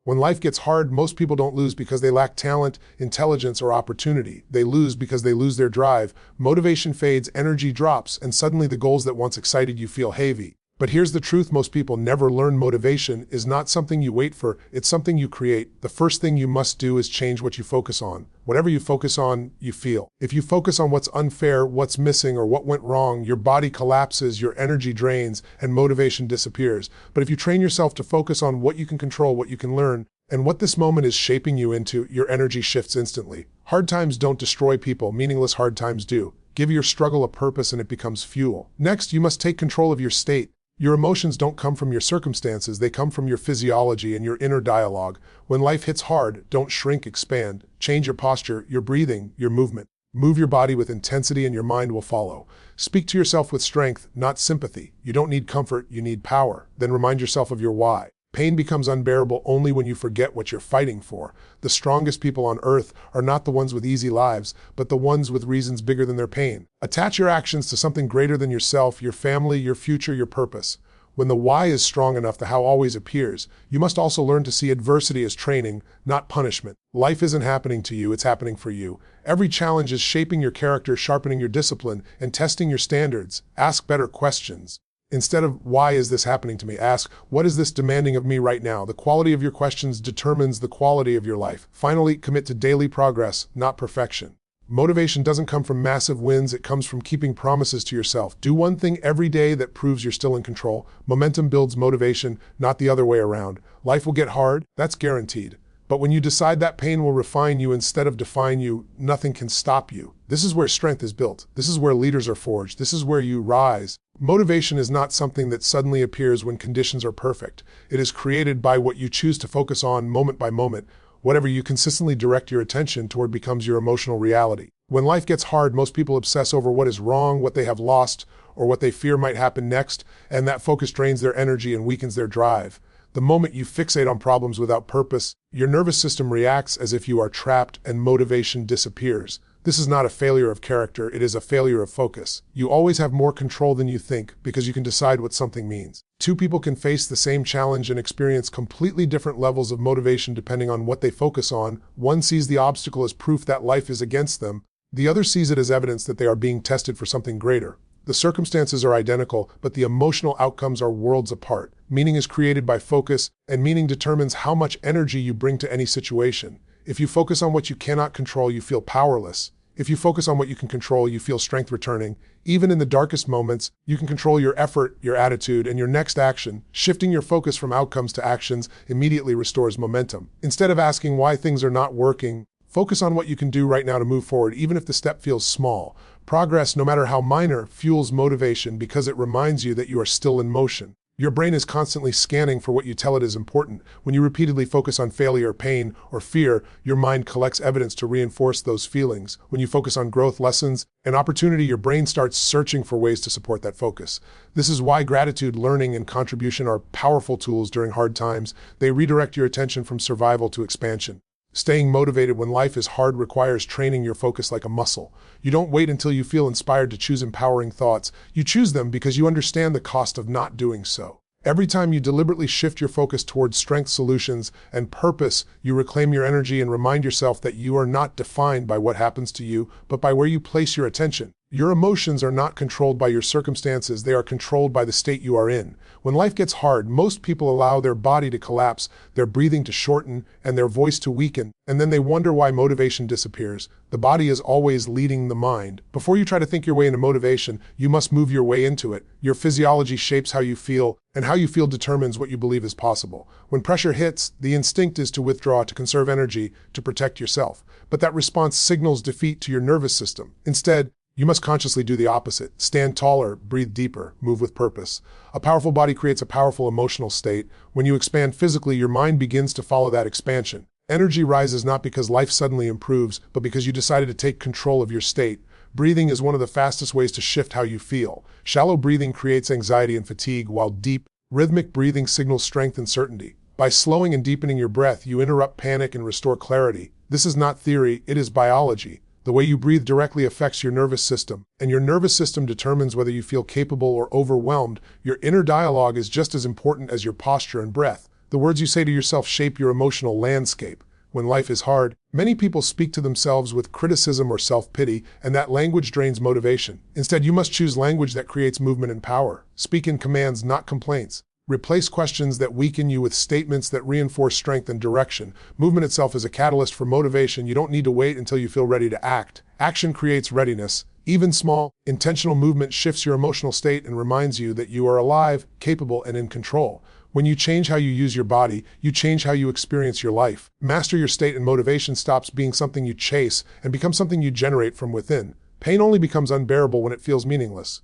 When life gets hard, most people don't lose because they lack talent, intelligence, or opportunity. They lose because they lose their drive. Motivation fades, energy drops, and suddenly the goals that once excited you feel heavy. But here's the truth: most people never learn. Motivation is not something you wait for, it's something you create. The first thing you must do is change what you focus on. Whatever you focus on, you feel. If you focus on what's unfair, what's missing, or what went wrong, your body collapses, your energy drains, and motivation disappears. But if you train yourself to focus on what you can control, what you can learn, and what this moment is shaping you into, your energy shifts instantly. Hard times don't destroy people, meaningless hard times do. Give your struggle a purpose and it becomes fuel. Next, you must take control of your state. Your emotions don't come from your circumstances, they come from your physiology and your inner dialogue. When life hits hard, don't shrink, expand. Change your posture, your breathing, your movement. Move your body with intensity and your mind will follow. Speak to yourself with strength, not sympathy. You don't need comfort, you need power. Then remind yourself of your why. Pain becomes unbearable only when you forget what you're fighting for. The strongest people on earth are not the ones with easy lives, but the ones with reasons bigger than their pain. Attach your actions to something greater than yourself, your family, your future, your purpose. When the why is strong enough, the how always appears. You must also learn to see adversity as training, not punishment. Life isn't happening to you, it's happening for you. Every challenge is shaping your character, sharpening your discipline, and testing your standards. Ask better questions. Instead of, why is this happening to me? Ask, what is this demanding of me right now? The quality of your questions determines the quality of your life. Finally, commit to daily progress, not perfection. Motivation doesn't come from massive wins, it comes from keeping promises to yourself. Do one thing every day that proves you're still in control. Momentum builds motivation, not the other way around. Life will get hard, that's guaranteed. But when you decide that pain will refine you instead of define you, nothing can stop you. This is where strength is built. This is where leaders are forged. This is where you rise. Motivation is not something that suddenly appears when conditions are perfect. It is created by what you choose to focus on moment by moment. Whatever you consistently direct your attention toward becomes your emotional reality. When life gets hard, most people obsess over what is wrong, what they have lost, or what they fear might happen next, and that focus drains their energy and weakens their drive. The moment you fixate on problems without purpose, your nervous system reacts as if you are trapped and motivation disappears. This is not a failure of character, it is a failure of focus. You always have more control than you think because you can decide what something means. Two people can face the same challenge and experience completely different levels of motivation depending on what they focus on. One sees the obstacle as proof that life is against them. The other sees it as evidence that they are being tested for something greater. The circumstances are identical, but the emotional outcomes are worlds apart. Meaning is created by focus, and meaning determines how much energy you bring to any situation. If you focus on what you cannot control, you feel powerless. If you focus on what you can control, you feel strength returning. Even in the darkest moments, you can control your effort, your attitude, and your next action. Shifting your focus from outcomes to actions immediately restores momentum. Instead of asking why things are not working, focus on what you can do right now to move forward, even if the step feels small. Progress, no matter how minor, fuels motivation because it reminds you that you are still in motion. Your brain is constantly scanning for what you tell it is important. When you repeatedly focus on failure, pain, or fear, your mind collects evidence to reinforce those feelings. When you focus on growth, lessons, and opportunity, your brain starts searching for ways to support that focus. This is why gratitude, learning, and contribution are powerful tools during hard times. They redirect your attention from survival to expansion. Staying motivated when life is hard requires training your focus like a muscle. You don't wait until you feel inspired to choose empowering thoughts. You choose them because you understand the cost of not doing so. Every time you deliberately shift your focus towards strength, solutions, and purpose, you reclaim your energy and remind yourself that you are not defined by what happens to you, but by where you place your attention. Your emotions are not controlled by your circumstances, they are controlled by the state you are in. When life gets hard, most people allow their body to collapse, their breathing to shorten, and their voice to weaken, and then they wonder why motivation disappears. The body is always leading the mind. Before you try to think your way into motivation, you must move your way into it. Your physiology shapes how you feel, and how you feel determines what you believe is possible. When pressure hits, the instinct is to withdraw, to conserve energy, to protect yourself. But that response signals defeat to your nervous system. Instead, you must consciously do the opposite. Stand taller, breathe deeper, move with purpose. A powerful body creates a powerful emotional state. When you expand physically, your mind begins to follow that expansion. Energy rises not because life suddenly improves, but because you decided to take control of your state. Breathing is one of the fastest ways to shift how you feel. Shallow breathing creates anxiety and fatigue, while deep, rhythmic breathing signals strength and certainty. By slowing and deepening your breath, you interrupt panic and restore clarity. This is not theory, it is biology. The way you breathe directly affects your nervous system, and your nervous system determines whether you feel capable or overwhelmed. Your inner dialogue is just as important as your posture and breath. The words you say to yourself shape your emotional landscape. When life is hard, many people speak to themselves with criticism or self-pity, and that language drains motivation. Instead, you must choose language that creates movement and power. Speak in commands, not complaints. Replace questions that weaken you with statements that reinforce strength and direction. Movement itself is a catalyst for motivation. You don't need to wait until you feel ready to act. Action creates readiness. Even small, intentional movement shifts your emotional state and reminds you that you are alive, capable, and in control. When you change how you use your body, you change how you experience your life. Master your state and motivation stops being something you chase and becomes something you generate from within. Pain only becomes unbearable when it feels meaningless.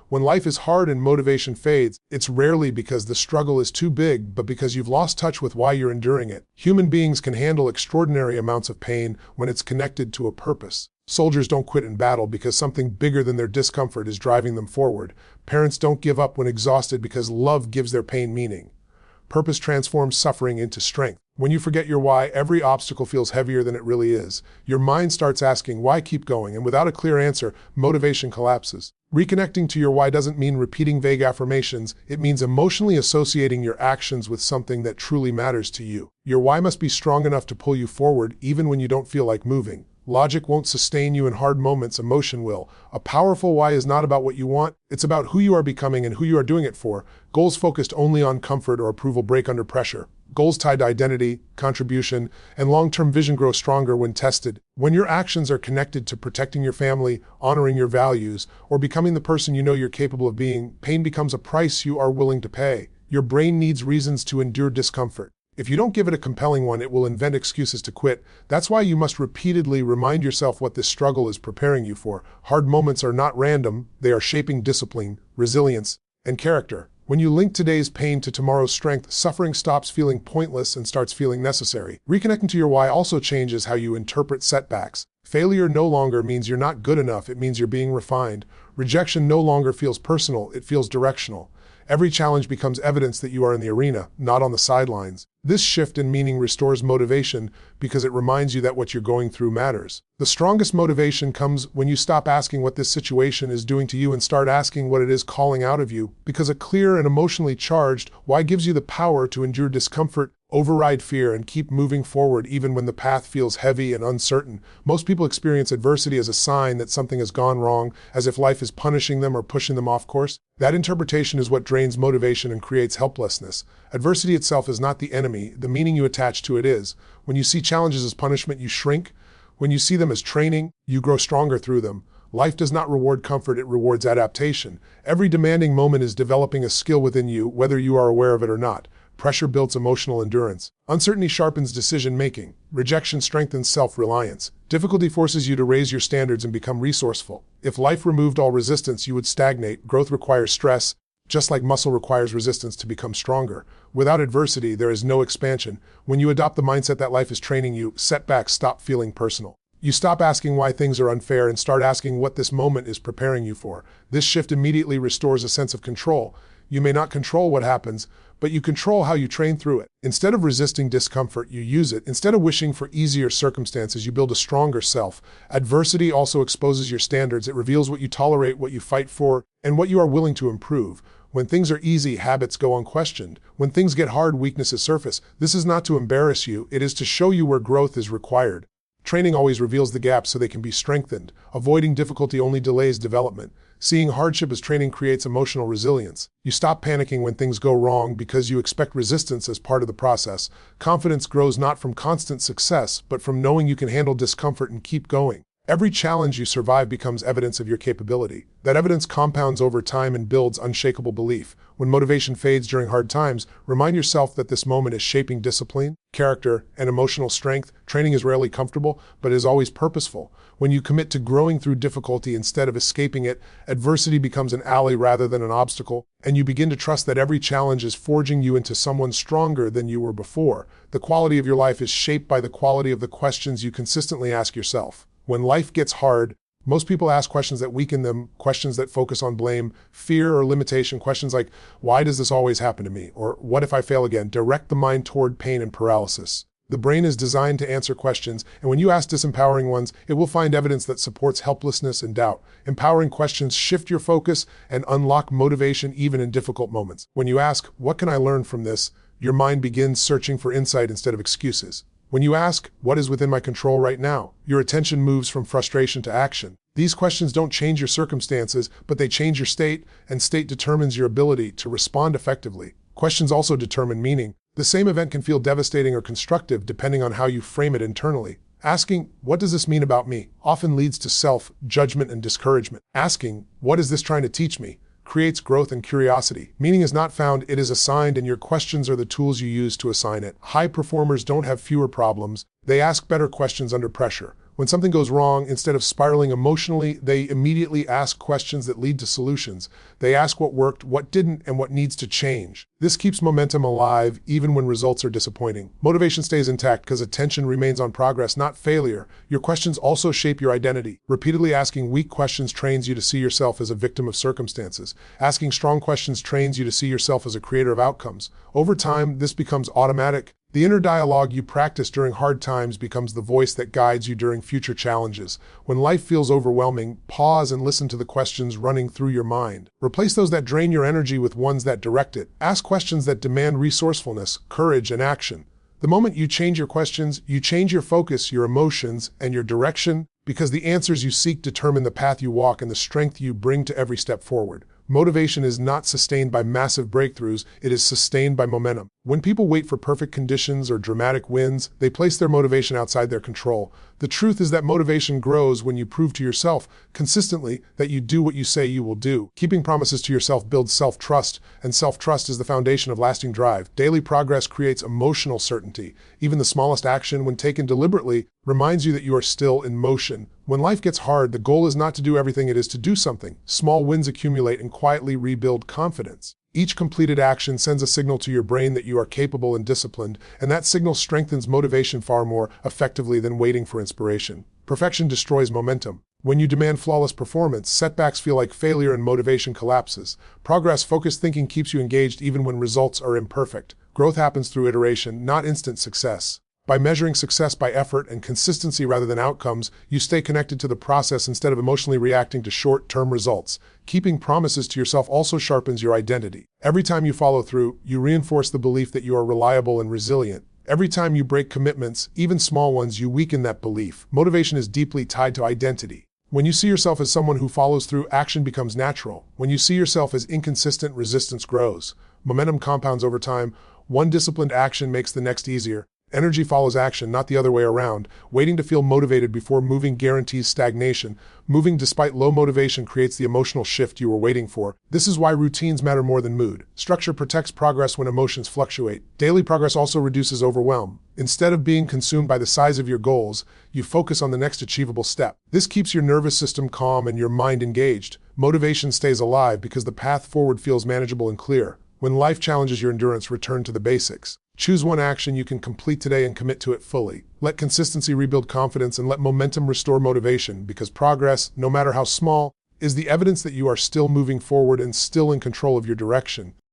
When life is hard and motivation fades, it's rarely because the struggle is too big, but because you've lost touch with why you're enduring it. Human beings can handle extraordinary amounts of pain when it's connected to a purpose. Soldiers don't quit in battle because something bigger than their discomfort is driving them forward. Parents don't give up when exhausted because love gives their pain meaning. Purpose transforms suffering into strength. When you forget your why, every obstacle feels heavier than it really is. Your mind starts asking, why keep going? And without a clear answer, motivation collapses. Reconnecting to your why doesn't mean repeating vague affirmations. It means emotionally associating your actions with something that truly matters to you. Your why must be strong enough to pull you forward even when you don't feel like moving. Logic won't sustain you in hard moments, emotion will. A powerful why is not about what you want, it's about who you are becoming and who you are doing it for. Goals focused only on comfort or approval break under pressure. Goals tied to identity, contribution, and long-term vision grow stronger when tested. When your actions are connected to protecting your family, honoring your values, or becoming the person you know you're capable of being, pain becomes a price you are willing to pay. Your brain needs reasons to endure discomfort. If you don't give it a compelling one, it will invent excuses to quit. That's why you must repeatedly remind yourself what this struggle is preparing you for. Hard moments are not random. They are shaping discipline, resilience, and character. When you link today's pain to tomorrow's strength, suffering stops feeling pointless and starts feeling necessary. Reconnecting to your why also changes how you interpret setbacks. Failure no longer means you're not good enough. It means you're being refined. Rejection no longer feels personal. It feels directional. Every challenge becomes evidence that you are in the arena, not on the sidelines. This shift in meaning restores motivation because it reminds you that what you're going through matters. The strongest motivation comes when you stop asking what this situation is doing to you and start asking what it is calling out of you, because a clear and emotionally charged why gives you the power to endure discomfort, override fear, and keep moving forward even when the path feels heavy and uncertain. Most people experience adversity as a sign that something has gone wrong, as if life is punishing them or pushing them off course. That interpretation is what drains motivation and creates helplessness. Adversity itself is not the enemy, the meaning you attach to it is. When you see challenges as punishment, you shrink. When you see them as training, you grow stronger through them. Life does not reward comfort, it rewards adaptation. Every demanding moment is developing a skill within you, whether you are aware of it or not. Pressure builds emotional endurance. Uncertainty sharpens decision-making. Rejection strengthens self-reliance. Difficulty forces you to raise your standards and become resourceful. If life removed all resistance, you would stagnate. Growth requires stress, just like muscle requires resistance to become stronger. Without adversity, there is no expansion. When you adopt the mindset that life is training you, setbacks stop feeling personal. You stop asking why things are unfair and start asking what this moment is preparing you for. This shift immediately restores a sense of control. You may not control what happens, but you control how you train through it. Instead of resisting discomfort, you use it. Instead of wishing for easier circumstances, you build a stronger self. Adversity also exposes your standards. It reveals what you tolerate, what you fight for, and what you are willing to improve. When things are easy, habits go unquestioned. When things get hard, weaknesses surface. This is not to embarrass you, it is to show you where growth is required. Training always reveals the gaps so they can be strengthened. Avoiding difficulty only delays development. Seeing hardship as training creates emotional resilience. You stop panicking when things go wrong because you expect resistance as part of the process. Confidence grows not from constant success, but from knowing you can handle discomfort and keep going. Every challenge you survive becomes evidence of your capability. That evidence compounds over time and builds unshakable belief. When motivation fades during hard times, remind yourself that this moment is shaping discipline, character, and emotional strength. Training is rarely comfortable, but is always purposeful. When you commit to growing through difficulty instead of escaping it, adversity becomes an ally rather than an obstacle, and you begin to trust that every challenge is forging you into someone stronger than you were before. The quality of your life is shaped by the quality of the questions you consistently ask yourself. When life gets hard, most people ask questions that weaken them, questions that focus on blame, fear, or limitation, questions like, why does this always happen to me? Or what if I fail again? Direct the mind toward pain and paralysis. The brain is designed to answer questions, and when you ask disempowering ones, it will find evidence that supports helplessness and doubt. Empowering questions shift your focus and unlock motivation even in difficult moments. When you ask, what can I learn from this? Your mind begins searching for insight instead of excuses. When you ask, what is within my control right now? Your attention moves from frustration to action. These questions don't change your circumstances, but they change your state, and state determines your ability to respond effectively. Questions also determine meaning. The same event can feel devastating or constructive depending on how you frame it internally. Asking, what does this mean about me, often leads to self-judgment and discouragement. Asking, what is this trying to teach me, creates growth and curiosity. Meaning is not found, it is assigned, and your questions are the tools you use to assign it. High performers don't have fewer problems, they ask better questions under pressure. When something goes wrong, instead of spiraling emotionally, they immediately ask questions that lead to solutions. They ask what worked, what didn't, and what needs to change. This keeps momentum alive even when results are disappointing. Motivation stays intact because attention remains on progress, not failure. Your questions also shape your identity. Repeatedly asking weak questions trains you to see yourself as a victim of circumstances. Asking strong questions trains you to see yourself as a creator of outcomes. Over time, this becomes automatic. The inner dialogue you practice during hard times becomes the voice that guides you during future challenges. When life feels overwhelming, pause and listen to the questions running through your mind. Replace those that drain your energy with ones that direct it. Ask questions that demand resourcefulness, courage, and action. The moment you change your questions, you change your focus, your emotions, and your direction, because the answers you seek determine the path you walk and the strength you bring to every step forward. Motivation is not sustained by massive breakthroughs, it is sustained by momentum. When people wait for perfect conditions or dramatic wins, they place their motivation outside their control. The truth is that motivation grows when you prove to yourself, consistently, that you do what you say you will do. Keeping promises to yourself builds self-trust, and self-trust is the foundation of lasting drive. Daily progress creates emotional certainty. Even the smallest action, when taken deliberately, reminds you that you are still in motion. When life gets hard, the goal is not to do everything, it is to do something. Small wins accumulate and quietly rebuild confidence. Each completed action sends a signal to your brain that you are capable and disciplined, and that signal strengthens motivation far more effectively than waiting for inspiration. Perfection destroys momentum. When you demand flawless performance, setbacks feel like failure and motivation collapses. Progress-focused thinking keeps you engaged even when results are imperfect. Growth happens through iteration, not instant success. By measuring success by effort and consistency rather than outcomes, you stay connected to the process instead of emotionally reacting to short-term results. Keeping promises to yourself also sharpens your identity. Every time you follow through, you reinforce the belief that you are reliable and resilient. Every time you break commitments, even small ones, you weaken that belief. Motivation is deeply tied to identity. When you see yourself as someone who follows through, action becomes natural. When you see yourself as inconsistent, resistance grows. Momentum compounds over time. One disciplined action makes the next easier. Energy follows action, not the other way around. Waiting to feel motivated before moving guarantees stagnation. Moving despite low motivation creates the emotional shift you were waiting for. This is why routines matter more than mood. Structure protects progress when emotions fluctuate. Daily progress also reduces overwhelm. Instead of being consumed by the size of your goals, you focus on the next achievable step. This keeps your nervous system calm and your mind engaged. Motivation stays alive because the path forward feels manageable and clear. When life challenges your endurance, return to the basics. Choose one action you can complete today and commit to it fully. Let consistency rebuild confidence and let momentum restore motivation, because progress, no matter how small, is the evidence that you are still moving forward and still in control of your direction.